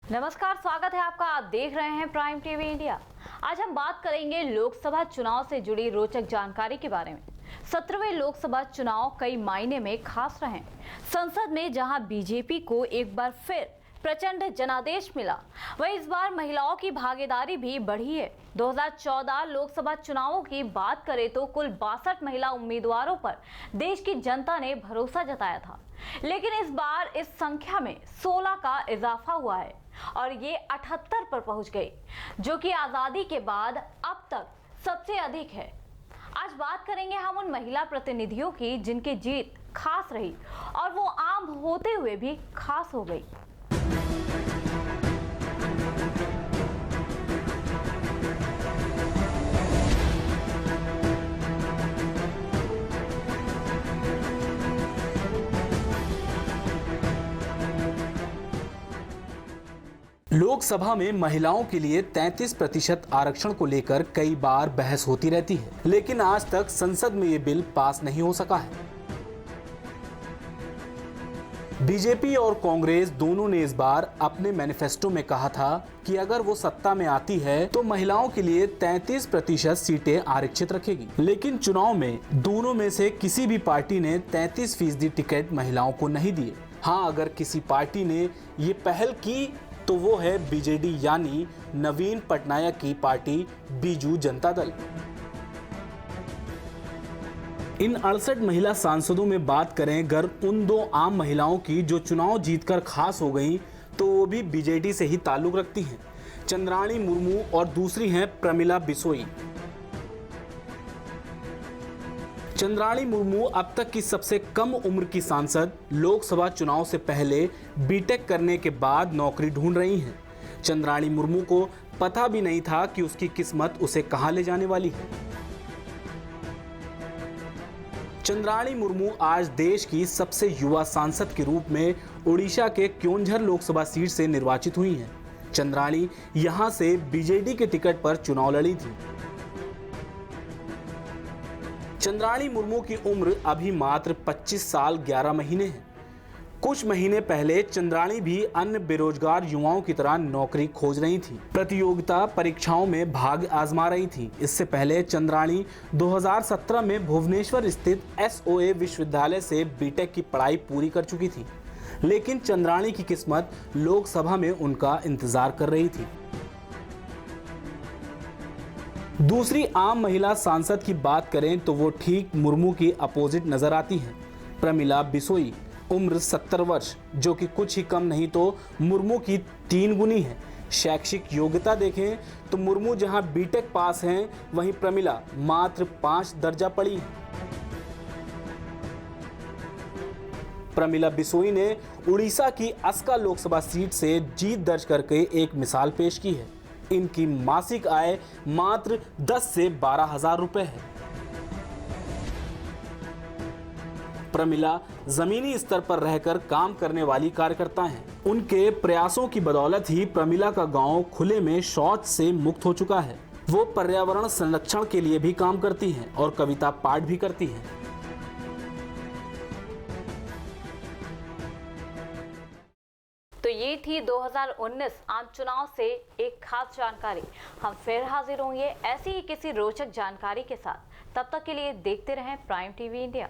नमस्कार, स्वागत है आपका। आप देख रहे हैं प्राइम टीवी इंडिया। आज हम बात करेंगे लोकसभा चुनाव से जुड़ी रोचक जानकारी के बारे में। 17वें लोकसभा चुनाव कई मायने में खास रहे। संसद में जहां बीजेपी को एक बार फिर प्रचंड जनादेश मिला, वहीं इस बार महिलाओं की भागीदारी भी बढ़ी है। 2014 लोकसभा चुनावों की बात करें तो कुल 62 महिला उम्मीदवारों पर देश की जनता ने भरोसा जताया था, लेकिन इस बार इस संख्या में 16 का इजाफा हुआ है और ये 78 पर पहुंच गई, जो कि आजादी के बाद अब तक सबसे अधिक है। आज बात करेंगे हम उन महिला प्रतिनिधियों की जिनकी जीत खास रही और वो आम होते हुए भी खास हो गई। लोकसभा में महिलाओं के लिए 33% आरक्षण को लेकर कई बार बहस होती रहती है, लेकिन आज तक संसद में ये बिल पास नहीं हो सका है। बीजेपी और कांग्रेस दोनों ने इस बार अपने मैनिफेस्टो में कहा था कि अगर वो सत्ता में आती है तो महिलाओं के लिए 33% सीटें आरक्षित रखेगी, लेकिन चुनाव में दोनों में से किसी भी पार्टी ने 33% टिकट महिलाओं को नहीं दिए। हाँ, अगर किसी पार्टी ने ये पहल की तो वो है बीजेडी यानी नवीन पटनायक की पार्टी बीजू जनता दल। इन 68 महिला सांसदों में बात करें अगर उन दो आम महिलाओं की जो चुनाव जीतकर खास हो गईं, तो वो भी बीजेडी से ही ताल्लुक रखती हैं। चंद्राणी मुर्मू और दूसरी हैं प्रमिला बिसोई। चंद्राणी मुर्मू अब तक की सबसे कम उम्र की सांसद, लोकसभा चुनाव से पहले बीटेक करने के बाद नौकरी ढूंढ रही हैं। चंद्राणी मुर्मू को पता भी नहीं था कि उसकी किस्मत उसे कहां ले जाने वाली है। चंद्राणी मुर्मू आज देश की सबसे युवा सांसद के रूप में ओडिशा के क्योंझर लोकसभा सीट से निर्वाचित हुई हैं। चंद्राणी यहां से बीजेडी के टिकट पर चुनाव लड़ी थी। चंद्राणी मुर्मू की उम्र अभी मात्र 25 साल 11 महीने है। कुछ महीने पहले चंद्राणी भी अन्य बेरोजगार युवाओं की तरह नौकरी खोज रही थी, प्रतियोगिता परीक्षाओं में भाग आजमा रही थी। इससे पहले चंद्राणी 2017 में भुवनेश्वर स्थित SOA विश्वविद्यालय से बीटेक की पढ़ाई पूरी कर चुकी थी, लेकिन चंद्राणी की किस्मत लोकसभा में उनका इंतजार कर रही थी। दूसरी आम महिला सांसद की बात करें तो वो ठीक मुर्मू की अपोजिट नजर आती हैं। प्रमिला बिसोई, उम्र 70 वर्ष, जो कि कुछ ही कम नहीं तो मुर्मू की 3 गुनी है। शैक्षिक योग्यता देखें तो मुर्मू जहां बीटेक पास हैं, वहीं प्रमिला मात्र 5 दर्जा पढ़ी है। प्रमिला बिसोई ने उड़ीसा की अस्का लोकसभा सीट से जीत दर्ज करके एक मिसाल पेश की है। इनकी मासिक आय मात्र 10 से 12 हजार रुपए है। प्रमिला जमीनी स्तर पर रहकर काम करने वाली कार्यकर्ता हैं। उनके प्रयासों की बदौलत ही प्रमिला का गांव खुले में शौच से मुक्त हो चुका है। वो पर्यावरण संरक्षण के लिए भी काम करती हैं और कविता पाठ भी करती हैं। तो ये थी 2019 आम चुनाव से एक खास जानकारी। हम फिर हाजिर होंगे ऐसी ही किसी रोचक जानकारी के साथ। तब तक के लिए देखते रहें प्राइम टीवी इंडिया।